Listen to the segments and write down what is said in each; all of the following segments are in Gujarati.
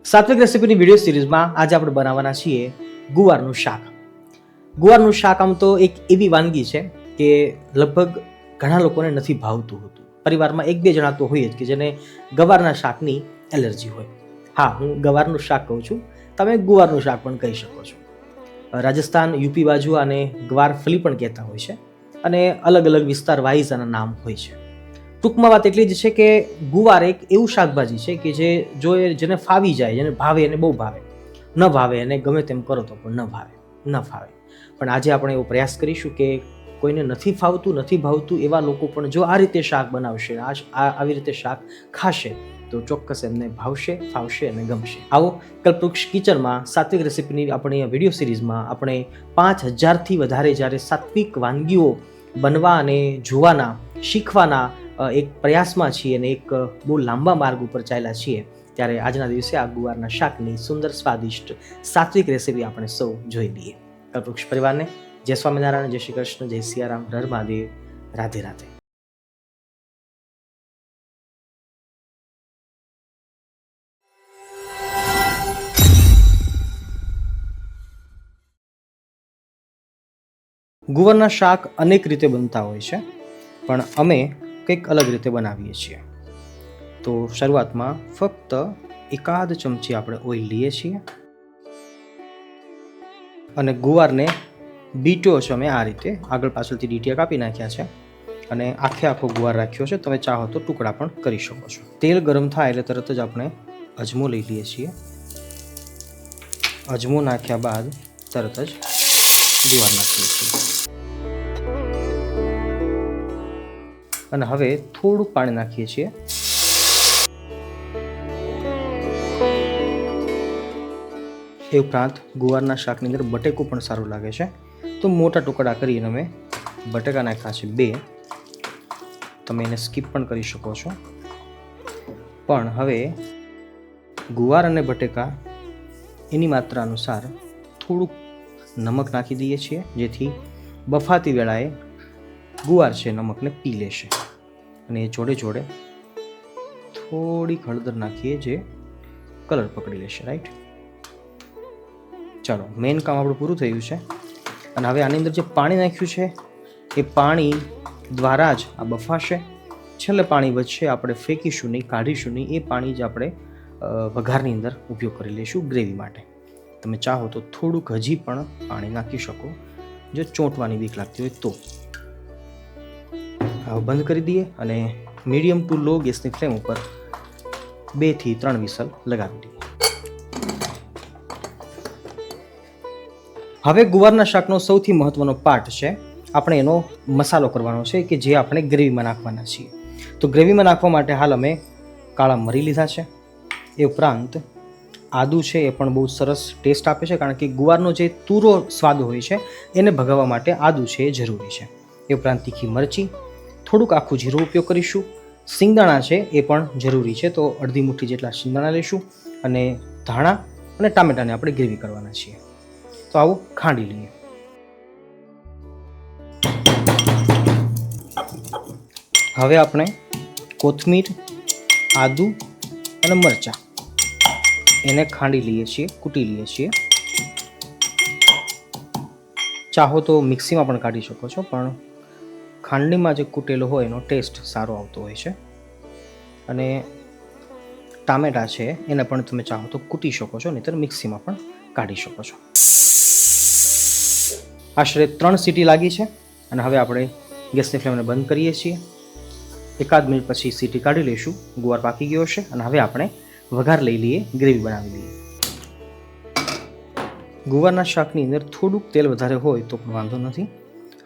સાત્વિક રેસીપીની વિડીયો સિરીઝમાં આજે આપણે બનાવવાના છીએ ગુવારનું શાક. ગુવારનું શાક આમ તો એક એવી વાનગી છે કે લગભગ ઘણા લોકોને નથી ભાવતું હોતું. પરિવારમાં એક બે જણા તો હોય જ કે જેને ગવારના શાકની એલર્જી હોય. હા, હું ગવારનું શાક કહું છું, તમે ગુવારનું શાક પણ કહી શકો છો. રાજસ્થાન, યુપી બાજુ આને ગવાર ફલી પણ કહેતા હોય છે અને અલગ અલગ વિસ્તાર વાઇઝ આના નામ હોય છે. ટૂંકમાં વાત એટલી જ છે કે ગુવાર એક એવું શાકભાજી છે કે જેને ફાવી જાય, જેને ભાવે એને બહુ ભાવે, ન ભાવે એને ગમે તેમ કરો તો પણ ન ફાવે. પણ આજે આપણે એવો પ્રયાસ કરીશું કે કોઈને નથી ભાવતું એવા લોકો પણ જો આ રીતે શાક બનાવશે, આવી રીતે શાક ખાશે તો ચોક્કસ એમને ભાવશે, ફાવશે અને ગમશે. આવો કલ્પવૃક્ષ કિચનમાં સાત્વિક રેસીપીની આપણી વિડીયો સિરીઝમાં આપણે 5000થી વધારે જ્યારે સાત્વિક વાનગીઓ બનવા અને જોવાના, શીખવાના એક પ્રયાસમાં છીએ અને એક બહુ લાંબા માર્ગ ઉપર ચાલ્યા છીએ, ત્યારે આજના દિવસે આ ગુવારના શાકની સુંદર સ્વાદિષ્ટ સાત્વિક રેસીપી આપણે સૌ જોઈ લઈએ. કલ્પવૃક્ષ પરિવારને જય સ્વામિનારાયણ, જય શ્રી કૃષ્ણ, જય સિયારામ, હર મહાદેવ, રાધે રાધે. ગુવારના શાક અનેક રીતે બનતા હોય છે, પણ અમે કંઈક અલગ રીતે બનાવીએ છીએ. તો શરૂઆતમાં ફક્ત એકાદ ચમચી આપણે ઓઇલ લઈએ છીએ અને ગુવારને બીટો છે અમે આ રીતે આગળ પાછળથી ડીટીયા કાપી નાખ્યા છે અને આખો ગુવાર રાખ્યો છે. તમે ચાહો તો ટુકડા પણ કરી શકો છો. તેલ ગરમ થાય એટલે તરત જ આપણે અજમો લઈ લઈએ છીએ. અજમો નાખ્યા બાદ તરત જ ગુવાર નાખીએ છીએ અને હવે થોડું પાણી નાખીએ છીએ. એ ઉપરાંત ગુવારના શાકની અંદર બટેકું પણ સારું લાગે છે, તો મોટા ટુકડા કરીને અમે બટેકા નાખ્યા છે 2. તમે એને સ્કીપ પણ કરી શકો છો. પણ હવે ગુવાર અને બટેકા એની માત્રા અનુસાર થોડુંક નમક નાખી દઈએ છીએ, જેથી બફાતી વેળાએ ગુવાર છે નમકને પી લેશે. અને એ જોડે જોડે થોડીક હળદર નાખીએ જે કલર પકડી લેશે. રાઈટ, ચાલો મેઇન કામ આપણું પૂરું થયું છે. અને હવે આની અંદર જે પાણી નાખ્યું છે એ પાણી દ્વારા જ આ બફાશે. છેલ્લે પાણી વચ્ચે આપણે ફેંકીશું નહીં, કાઢીશું નહીં. એ પાણી જ આપણે વઘારની અંદર ઉપયોગ કરી લઈશું ગ્રેવી માટે. તમે ચાહો તો થોડુંક હજી પણ પાણી નાખી શકો જો ચોંટવાની બીક લાગતી હોય તો. હવે બંધ કરી દઈએ અને મીડિયમ ટુ લો ગેસની ફ્લેમ ઉપર 2 થી 3 વિસલ લગાવી દઈએ. હવે ગુવારના શાકનો સૌથી મહત્વનો પાર્ટ છે, આપણે એનો મસાલો કરવાનો છે કે જે આપણે ગ્રેવીમાં નાખવાના છીએ. તો ગ્રેવીમાં નાખવા માટે હાલ અમે કાળા મરી લીધા છે. એ ઉપરાંત આદુ છે, એ પણ બહુ સરસ ટેસ્ટ આપે છે, કારણ કે ગુવારનો જે તુરો સ્વાદ હોય છે એને ભગાવવા માટે આદુ છે એ જરૂરી છે. એ ઉપરાંત તીખી મરચી, થોડુંક આખું જીરું ઉપયોગ કરીશું. સિંગદાણા છે એ પણ જરૂરી છે, તો અડધી મુઠ્ઠી જેટલા સિંગદાણા લઈશું અને ધાણા અને ટામેટાને આપણે ગ્રેવી કરવાના છીએ. તો આવું ખાંડી લઈએ. હવે આપણે કોથમીર, આદુ અને મરચાં એને ખાંડી લઈએ છીએ, કૂટી લઈએ છીએ. ચાહો તો મિક્સીમાં પણ કાઢી શકો છો, પણ ખાંડણીમાં જે કૂટેલો હોય એનો ટેસ્ટ સારો આવતો હોય છે. અને ટામેટાં છે એને પણ તમે ચાહો તો કૂટી શકો છો, નહીંતર મિક્સીમાં પણ કાઢી શકો છો. આશરે 3 સીટી લાગી છે અને હવે આપણે ગેસની ફ્લેમને બંધ કરીએ છીએ. એકાદ મિનિટ પછી સીટી કાઢી લઈશું. ગુવાર પાકી ગયો છે અને હવે આપણે વઘાર લઈ લઈએ, ગ્રેવી બનાવી લઈએ. ગુવારના શાકની અંદર થોડુંક તેલ વધારે હોય તો પણ વાંધો નથી.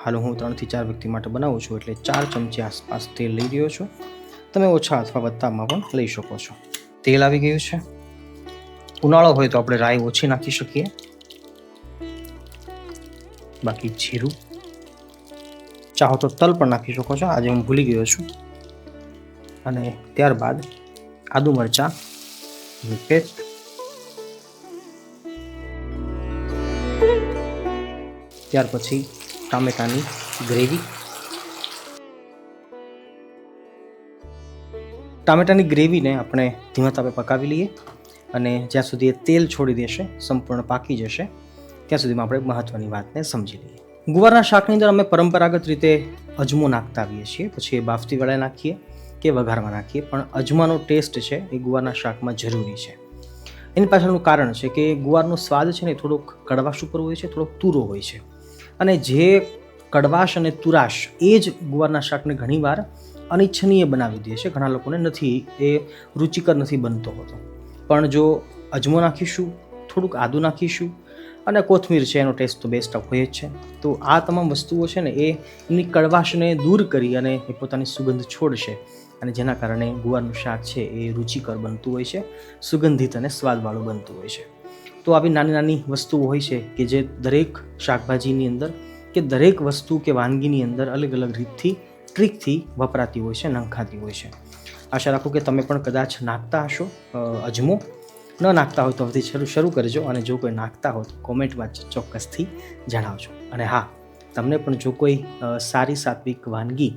હાલ હું 3 થી 4 વ્યક્તિ માટે બનાવું છું એટલે 4 ચમચી આસપાસ તેલ લઈ રહ્યો છું. તમે ઓછા અથવા વધતામાં પણ લઈ શકો છો. તેલ આવી ગયું છે. ઉનાળો હોય તો આપણે રાઈ ઓછી નાખી શકીએ, બાકી જીરું, ચાહો તો તલ પણ નાખી શકો છો. આજે હું ભૂલી ગયો છું. અને ત્યારબાદ આદુ મરચાં પેસ્ટ, ત્યાર પછી ટામેટાની ગ્રેવી. ટામેટાની ગ્રેવીને આપણે ધીમા તાપે પકાવી લઈએ અને જ્યાં સુધી એ તેલ છોડી દેશે, સંપૂર્ણ પાકી જશે, ત્યાં સુધીમાં આપણે મહત્વની વાતને સમજી લઈએ. ગુવારના શાકની અંદર અમે પરંપરાગત રીતે અજમો નાખતા આવીએ છીએ, પછી એ બાફતી વડે નાખીએ કે વઘારમાં નાખીએ, પણ અજમાનો ટેસ્ટ છે એ ગુવારના શાકમાં જરૂરી છે. એની પાછળનું કારણ છે કે ગુવારનો સ્વાદ છે ને થોડોક કડવાશ ઉપર હોય છે, થોડોક તુરો હોય છે, અને જે કડવાશ અને તુરાશ એ જ ગુવારના શાકને ઘણીવાર અનિચ્છનીય બનાવી દે છે. ઘણા લોકોને એ રુચિકર નથી બનતો હોતો. પણ જો અજમો નાખીશું, થોડુંક આદું નાખીશું અને કોથમીર છે, એનો ટેસ્ટ તો બેસ્ટ હોય જ છે. તો આ તમામ વસ્તુઓ છે ને એ એમની કડવાશને દૂર કરી અને એ પોતાની સુગંધ છોડશે, અને જેના કારણે ગુવારનું શાક છે એ રુચિકર બનતું હોય છે, સુગંધિત અને સ્વાદવાળું બનતું હોય છે. તો આવી નાની નાની વસ્તુઓ હોય છે કે જે દરેક શાકભાજીની અંદર કે દરેક વસ્તુ કે વાનગીની અંદર અલગ અલગ રીતથી, ટ્રીકથી વપરાતી હોય છે, નંખાતી હોય છે. આશા રાખું કે તમે પણ કદાચ નાખતા હશો અજમો. ન નાખતા હોય તો હવેથી શરૂ કરજો, અને જો કોઈ નાખતા હોય તો કોમેન્ટમાં ચોક્કસથી જણાવજો. અને હા, તમને પણ જો કોઈ સારી સાત્વિક વાનગી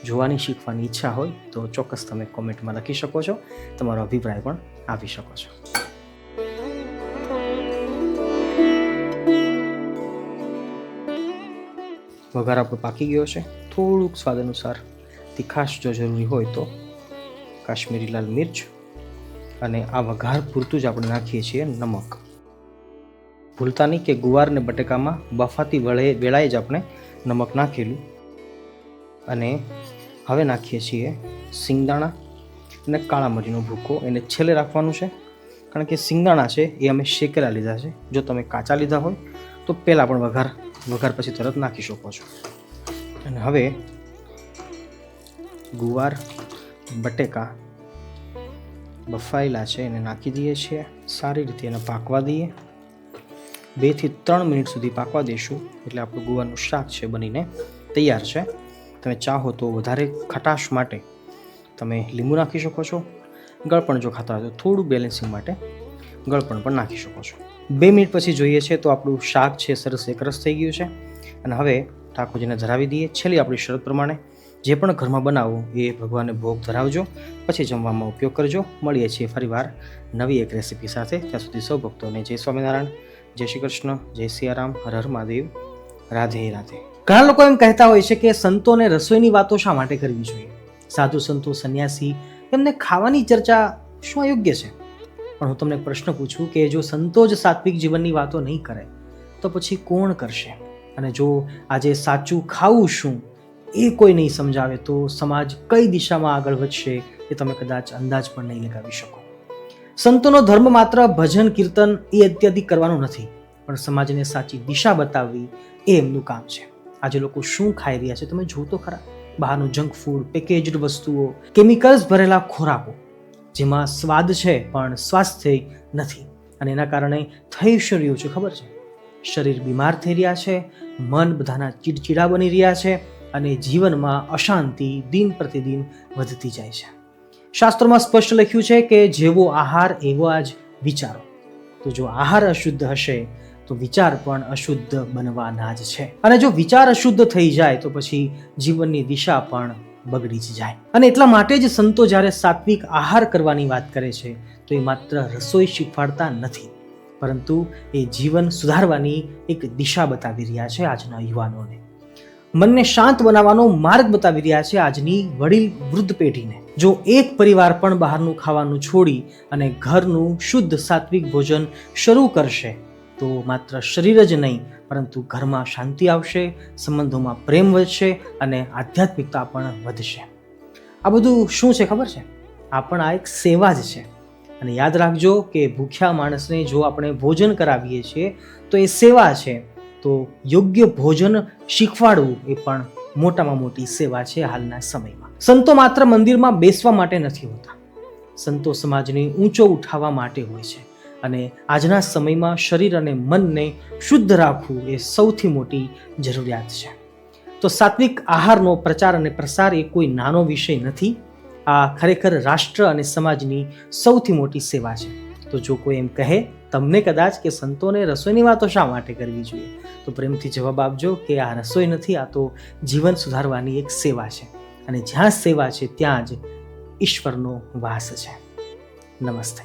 જોવાની, શીખવાની ઈચ્છા હોય તો ચોક્કસ તમે કોમેન્ટમાં લખી શકો છો, તમારો અભિપ્રાય પણ આપી શકો છો. વઘાર આપણો પાકી ગયો છે. થોડુંક સ્વાદ અનુસાર તીખાશ જો જરૂરી હોય તો કાશ્મીરી લાલ મિર્ચ, અને આ વઘાર પૂરતું જ આપણે નાખીએ છીએ નમક. ભૂલતા નહીં કે ગુવાર ને બટેકામાં બફાતી વેળાએ જ આપણે નમક નાખેલું. અને હવે નાખીએ છીએ સિંગદાણા અને કાળા મરીનો ભૂકો. એને છેલ્લે રાખવાનું છે, કારણ કે સિંગદાણા છે એ અમે શેકેલા લીધા છે. જો તમે કાચા લીધા હોય તો પહેલાં પણ વઘાર પછી તરત નાખી શકો છો. અને હવે ગુવાર બટેકા બફાયેલા છે એને નાખી દઈએ છીએ. સારી રીતે એને પાકવા દઈએ. 2 થી 3 મિનિટ સુધી પાકવા દઈશું એટલે આપણું ગુવારનું શાક છે બનીને તૈયાર છે. તમે ચાહો તો વધારે ખટાશ માટે તમે લીંબુ નાખી શકો છો. ગળપણ જો ખાતા હોય તો થોડું બેલેન્સિંગ માટે ગળપણ પણ નાખી શકો છો. 2 મિનિટ પછી જોઈએ છે તો આપણું શાક છે સરસ એકરસ થઈ ગયું છે. અને હવે ઠાકોરજીને ધરાવી દઈએ. છેલ્લી આપણી શરત પ્રમાણે જે પણ ઘરમાં બનાવવું એ ભગવાનને ભોગ ધરાવજો, પછી જમવામાં ઉપયોગ કરજો. મળીએ છીએ ફરીવાર નવી એક રેસીપી સાથે. ત્યાં સુધી સૌ ભક્તોને જય સ્વામિનારાયણ, જય શ્રી કૃષ્ણ, જય સિયારામ, હર હર મહાદેવ, રાધે રાધે. ઘણા લોકો એમ કહેતા હોય છે કે સંતોને રસોઈની વાતો શા માટે કરવી જોઈએ? સાધુ સંતો, સંન્યાસી, એમને ખાવાની ચર્ચા શું અયોગ્ય છે? પણ હું તમને પ્રશ્ન પૂછું કે જો સંતો જ સાત્વિક જીવનની વાતો નહીં કરે તો પછી કોણ કરશે? અને જો આજે સાચું ખાવું શું એ કોઈ નહીં સમજાવે તો સમાજ કઈ દિશામાં આગળ વધશે એ તમે કદાચ અંદાજ પણ નહીં લગાવી શકો. સંતોનો ધર્મ માત્ર ભજન કીર્તન એ અત્યાધિક કરવાનું નથી, પણ સમાજને સાચી દિશા બતાવવી એ એમનું કામ છે. આજે લોકો શું ખાઈ રહ્યા છે તમે જો તો ખરા. બહારનું જંક ફૂડ, પેકેજડ વસ્તુઓ, કેમિકલ્સ ભરેલા ખોરાકો, જેમાં સ્વાદ છે પણ સ્વાસ્થ્ય નથી. અને એના કારણે થઈ શું રહ્યું છે ખબર છે? શરીર બીમાર થઈ રહ્યા છે, મન બધાના ચીડચીડા બની રહ્યા છે, અને જીવનમાં અશાંતિ દિન પ્રતિદિન વધતી જાય છે. શાસ્ત્રોમાં સ્પષ્ટ લખ્યું છે કે જેવો આહાર એવા જ વિચારો. તો જો આહાર અશુદ્ધ હશે તો વિચાર પણ અશુદ્ધ બનવાના જ છે. અને જો વિચાર અશુદ્ધ થઈ જાય તો પછી જીવનની દિશા પણ બગડી જ જાય. અને એટલા માટે જ સંતો જ્યારે સાત્વિક આહાર કરવાની વાત કરે છે તો એ માત્ર રસોઈ શીખવાડતા નથી, પરંતુ એ જીવન સુધારવાની એક દિશા બતાવી રહ્યા છે આજના યુવાનોને. મનને શાંત બનાવવાનો માર્ગ બતાવી રહ્યા છે આજની વડીલ વૃદ્ધ પેઢીને. જો એક પરિવાર પણ બહારનું ખાવાનું છોડી અને ઘરનું શુદ્ધ સાત્વિક ભોજન શરૂ કરશે તો માત્ર શરીર જ નહીં પરંતુ ઘરમાં શાંતિ આવશે, સંબંધોમાં પ્રેમ વધશે અને આધ્યાત્મિકતા પણ વધશે. આ બધું શું છે ખબર છે? આ પણ આ એક સેવા જ છે. અને યાદ રાખજો કે ભૂખ્યા માણસને જો આપણે ભોજન કરાવીએ છીએ તો એ સેવા છે. તો યોગ્ય ભોજન શીખવાડવું એ પણ મોટામાં મોટી સેવા છે હાલના સમયમાં. સંતો માત્ર મંદિરમાં બેસવા માટે નથી હોતા. સંતો સમાજને ઊંચો ઉઠાવવા માટે હોય છે. અને આજના સમયમાં શરીર અને મનને શુદ્ધ રાખવું એ સૌથી મોટી જરૂરિયાત છે. તો સાત્વિક આહારનો પ્રચાર અને પ્રસાર એ કોઈ નાનો વિષય નથી. આ ખરેખર રાષ્ટ્ર અને સમાજની સૌથી મોટી સેવા છે. તો જો કોઈ એમ કહે તમને કદાચ કે સંતોને રસોઈની વાતો શા માટે કરવી જોઈએ, તો પ્રેમથી જવાબ આપજો કે આ રસોઈ નથી, આ તો જીવન સુધારવાની એક સેવા છે. અને જ્યાં સેવા છે ત્યાં જ ઈશ્વરનો વાસ છે. નમસ્તે.